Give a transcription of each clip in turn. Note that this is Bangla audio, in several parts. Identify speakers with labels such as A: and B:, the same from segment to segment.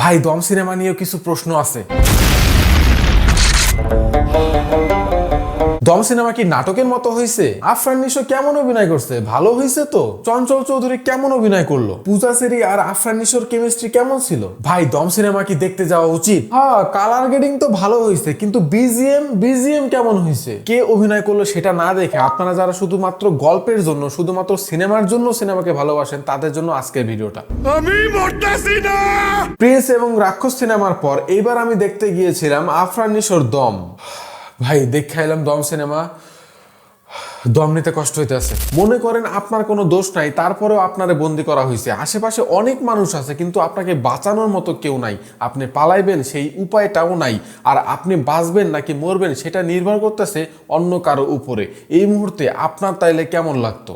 A: ভাই দম সিনেমা নিয়েও কিছু প্রশ্ন আছে। দম সিনেমা কি নাটকের মতো হয়েছে? আফরান নিশো কেমন অভিনয় করছে? ভালো হয়েছে তো? চঞ্চল চৌধুরী কেমন অভিনয় করলো? পূজা চেরি আর আফরান নিশোর কেমিস্ট্রি কেমন ছিল? ভাই দম সিনেমা কি দেখতে যাওয়া উচিত? হ্যাঁ, কালার গ্রেডিং তো ভালো হয়েছে, কিন্তু বিজিএম কেমন হয়েছে? কে অভিনয় করলো সেটা না দেখে আপনারা যারা শুধুমাত্র গল্পের জন্য, শুধুমাত্র সিনেমার জন্য সিনেমাকে ভালোবাসেন, তাদের জন্য আজকের ভিডিওটা। আমি মরতেছি না। প্রিন্স এবং রাক্ষস সিনেমার পর এইবার আমি দেখতে গিয়েছিলাম আফরান নিশোর দম। ভাই দেখাইলাম দম সিনেমা, দম নিতে কষ্ট হইতেছে। মনে করেন আপনার কোনো দোষ নাই, তারপরেও আপনারে বন্দি করা হয়েছে। আশেপাশে অনেক মানুষ আছে, কিন্তু আপনাকে বাঁচানোর মতো কেউ নাই। আপনি পালাইবেন সেই উপায়টাও নাই। আর আপনি বাঁচবেন নাকি মরবেন সেটা নির্ভর করতেছে অন্য কারো উপরে। এই মুহূর্তে আপনার তাইলে কেমন লাগতো?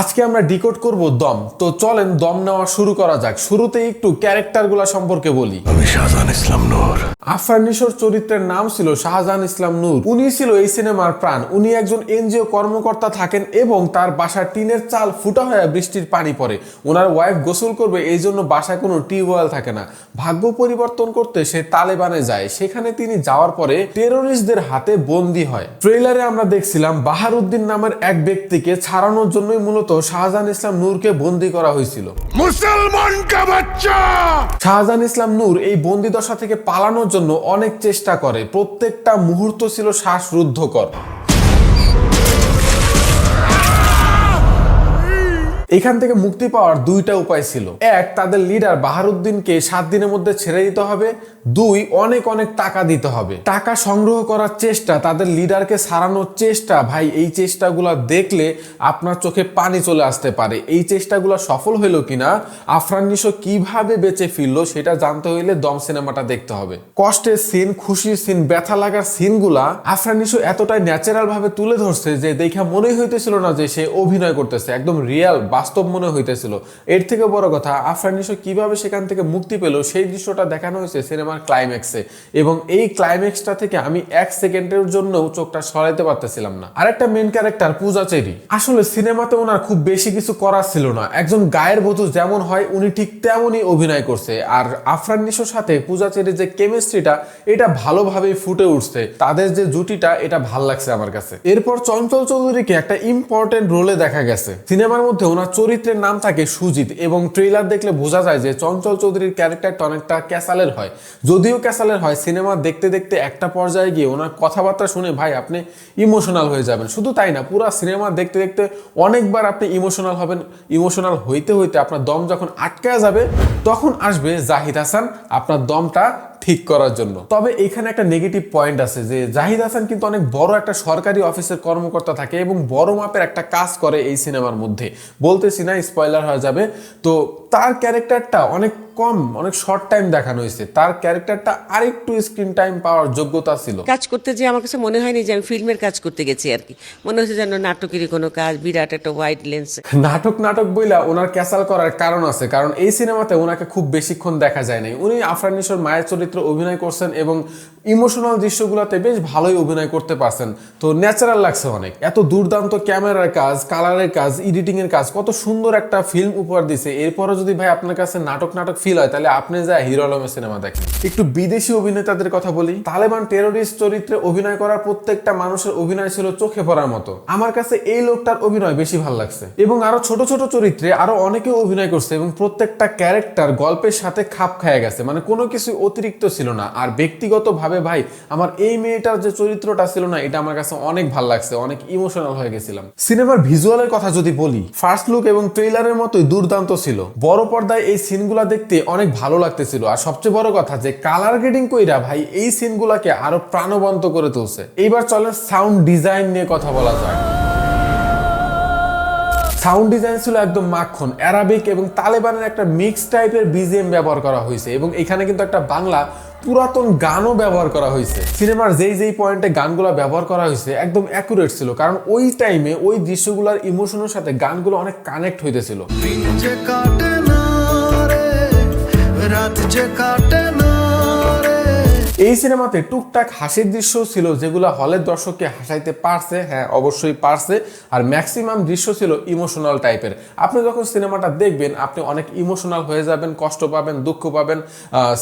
A: আজকে আমরা ডিকোড করব দম। তো চলেন দম নেওয়া শুরু করা যাক। শুরুতে একটু ক্যারেক্টারগুলো সম্পর্কে বলি।
B: আমি শাহজাহান ইসলাম নূর।
A: আফরান নিশোর চরিত্রের নাম ছিল শাহজাহান ইসলাম নূর। উনি ছিল এই সিনেমার প্রাণ। উনি একজন এনজিও কর্মকর্তা থাকেন এবং তার বাসার টিনের চাল ফুটা হয়ে বৃষ্টির পানি পড়ে। ওনার ওয়াইফ গোসল করবে, এই জন্য বাসায় কোনো টিউবওয়েল থাকে না। ভাগ্য পরিবর্তন করতে সে তালেবানে যায়। সেখানে তিনি যাওয়ার পরে টেরোরিস্টদের হাতে বন্দী হয়। ট্রেলারে আমরা দেখছিলাম বাহারুদ্দিন নামের এক ব্যক্তিকে ছাড়ানোর জন্যই মূলত শাহজাহান ইসলাম নূরকে বন্দী করা হয়েছিল।
B: মুসলমান কা বাচ্চা।
A: শাহজাহান ইসলাম নূর এই বন্দী দশা থেকে পালানোর জন্য অনেক চেষ্টা করে। প্রত্যেকটা মুহূর্ত ছিল শ্বাসরুদ্ধকর। এখান থেকে মুক্তি পাওয়ার দুইটা উপায় ছিল। এক, তাদের লিডার বাহারুদ্দিনকে 7 দিনের মধ্যে ছেড়ে দিতে হবে। 2, অনেক টাকা দিতে হবে। টাকা সংগ্রহ করার চেষ্টা, তাদের লিডারকে ছাড়ানোর চেষ্টা। ভাই এই চেষ্টাগুলা দেখলে আপনার চোখে পানি চলে আসতে পারে। এই চেষ্টাগুলো সফল হইলো কিনা, আফরান নিশো কিভাবে বেঁচে ফিরলো সেটা জানতে হইলে দম সিনেমাটা দেখতে হবে। কষ্টের সিন, খুশির সিন, ব্যথা লাগার সিনগুলা আফরান নিশো এতটাই ন্যাচারাল ভাবে তুলে ধরছে যে দেখা মনেই হইতেছিল না যে সে অভিনয় করতেছে। একদম রিয়েল, বাস্তব মনে হইতেছিল। এর থেকে বড় কথা, আফরান নিশো কিভাবে সেখান থেকে মুক্তি পেল সেই দৃশ্যটা দেখানো হয়েছে সিনেমার ক্লাইম্যাক্সে। এবং এই ক্লাইম্যাক্সটা থেকে আমি 1 সেকেন্ডের জন্য চোখটা সরাইতে পারতেছিলাম না। আরেকটা মেইন ক্যারেক্টার পূজা চেরি, আসলে সিনেমাতে ওনার খুব বেশি কিছু করার ছিল না। একজন গায়ের বধূ যেমন হয় উনি ঠিক তেমনই অভিনয় করছে। আর আফরান নিশোর সাথে পূজা চেরির যে কেমিস্ট্রিটা, এটা ভালোভাবেই ফুটে উঠছে। তাদের যে জুটিটা, এটা ভাল লাগছে আমার কাছে। এরপর চঞ্চল চৌধুরীকে একটা ইম্পর্টেন্ট রোলে দেখা গেছে। সিনেমার মধ্যে ওনার চরিত্রের নাম থাকে সুজিত এবং ট্রেলার দেখলে বোঝা যায় যে চঞ্চল চৌধুরীর ক্যারেক্টারটা অনেকটা ক্যাসালের হয়। যদিও ক্যাসালের হয়, সিনেমা দেখতে দেখতে একটা পর্যায়ে গিয়ে ওনার কথাবার্তা শুনে ভাই আপনি ইমোশনাল হয়ে যাবেন। শুধু তাই না, পুরো সিনেমা দেখতে দেখতে অনেকবার আপনি ইমোশনাল হবেন। ইমোশনাল হইতে হইতে আপনার দম যখন আটকে যাবে, তখন আসবে জাহিদ হাসান আপনার দমটা ঠিক করার জন্য। তবে এখানে একটা নেগেটিভ পয়েন্ট আছে যে জাহিদ হাসান কিন্তু অনেক বড় একটা সরকারি অফিসের কর্মকর্তা থাকে এবং বড় মাপের একটা কাজ করে এই সিনেমার মধ্যে। বলতেছি না, স্পয়লার হয়ে যাবে। তো তার ক্যারেক্টারটা অনেক কম, অনেক শর্ট টাইম দেখানো হয়েছে। তার ক্যারেক্টারটা আরেকটু স্ক্রিন টাইম পাওয়ার যোগ্যতা ছিল।
C: কাজ করতে যে আমার কাছে মনে হয়নি যে আমি ফিল্মের কাজ করতে গেছি আর কি। মনে হচ্ছে যেন নাটকেরই কোনো কাজ, বিরাট একটা ওয়াইড লেন্স।
A: নাটক বইলা ওনার ক্যাসাল করার কারণ আছে, কারণ এই সিনেমাতে ওনাকে খুব বেশিক্ষণ দেখা যায় নাই। উনি আফরান নিশোর মায়ের চরিত্রে অভিনয় করছেন এবং ইমোশনাল দৃশ্যগুলোতে বেশ ভালোই অভিনয় করতে পারছেন। তো ন্যাচারাল লাগছে অনেক। এত দুর্দান্ত ক্যামেরার কাজ, কালারের কাজ, এডিটিং এর কাজ, কত সুন্দর একটা ফিল্ম উপহার দিছে। এরপরও যদি ভাই আপনার কাছে নাটক ফিল হয়, তাহলে আপনি যা হিরো আলমের সিনেমা দেখেন। একটু বিদেশি অভিনেতাদের কথা বলি। তালেবান টেরোরিস্ট চরিত্রে অভিনয় করার প্রত্যেকটা মানুষের অভিনয় ছিল চোখে পড়ার মতো। আমার কাছে এই লোকটার অভিনয় বেশি ভালো লাগছে। এবং আরো ছোট চরিত্রে আরো অনেকে অভিনয় করছে এবং প্রত্যেকটা ক্যারেক্টার গল্পের সাথে খাপ খায় গেছে। মানে কোনো কিছু অতিরিক্ত ছিল না। আর ব্যক্তিগতভাবে ভাই আমার এই মেয়েটার যে চরিত্রটা ছিল না, এটা আমার কাছে অনেক ভালো লাগছে, অনেক ইমোশনাল হয়ে গেছিলাম। সিনেমার ভিজুয়ালের কথা যদি বলি, ফার্স্ট লুক এবং ট্রেইলারের মতোই দুর্দান্ত ছিল। বড় পর্দায় এই সিনগুলা দেখতে অনেক ভালো লাগতেছিল। আর সবচেয়ে বড় কথা যে কালার গ্রেডিং কইরা ভাই এই সিনগুলাকে আরো প্রাণবন্ত করে তুলছে। এইবার চলেন সাউন্ড ডিজাইন নিয়ে কথা বলা যায়। সাউন্ড ডিজাইন ছিল একদম মাখন। অ্যারাবিক এবং তালেবানের একটা মিক্স টাইপের বিজিএম ব্যবহার করা হয়েছে এবং এখানে কিন্তু একটা বাংলা পুরাতন গানও ব্যবহার করা হয়েছে। সিনেমার যেই পয়েন্টে গানগুলো ব্যবহার করা হয়েছে একদম অ্যাকুরেট ছিল, কারণ ওই টাইমে ওই দৃশ্যগুলোর ইমোশনের সাথে গানগুলো অনেক কানেক্ট হইতেছিল। এই সিনেমাতে টুকটাক হাসির দৃশ্য ছিল যেগুলো হলের দর্শককে হাসাইতে পারছে, হ্যাঁ অবশ্যই পারছে। আর ম্যাক্সিমাম দৃশ্য ছিল ইমোশনাল টাইপের। আপনি যখন সিনেমাটা দেখবেন আপনি অনেক ইমোশনাল হয়ে যাবেন, কষ্ট পাবেন, দুঃখ পাবেন।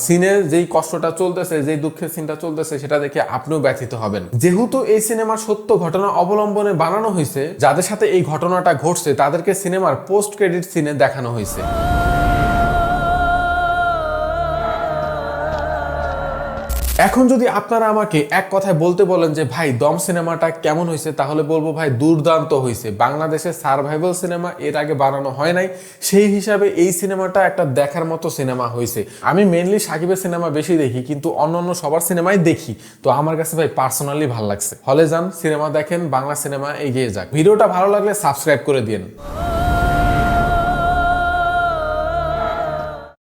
A: সিনে যেই কষ্টটা চলতেছে, যেই দুঃখের সিনটা চলতেছে সেটা দেখে আপনিও ব্যথিত হবেন। যেহেতু এই সিনেমার সত্য ঘটনা অবলম্বনে বানানো হয়েছে, যাদের সাথে এই ঘটনাটা ঘটছে তাদেরকে সিনেমার পোস্ট ক্রেডিট সিনে দেখানো হয়েছে। এখন যদি আপনারা আমাকে এক কথায় বলতে বলেন যে ভাই দম সিনেমাটা কেমন হয়েছে, তাহলে বলবো ভাই দুর্দান্ত হয়েছে। বাংলাদেশে সার্ভাইভাল সিনেমা এর আগে বানানো হয় নাই, সেই হিসাবে এই সিনেমাটা একটা দেখার মতো সিনেমা হয়েছে। আমি মেইনলি সাকিবের সিনেমা বেশি দেখি, কিন্তু অন্যান্য সবার সিনেমাই দেখি, তো আমার কাছে ভাই পার্সোনালি ভালো লাগছে। হলে যান, সিনেমা দেখেন, বাংলা সিনেমা এগিয়ে যাক। ভিডিওটা ভালো লাগলে সাবস্ক্রাইব করে দিন।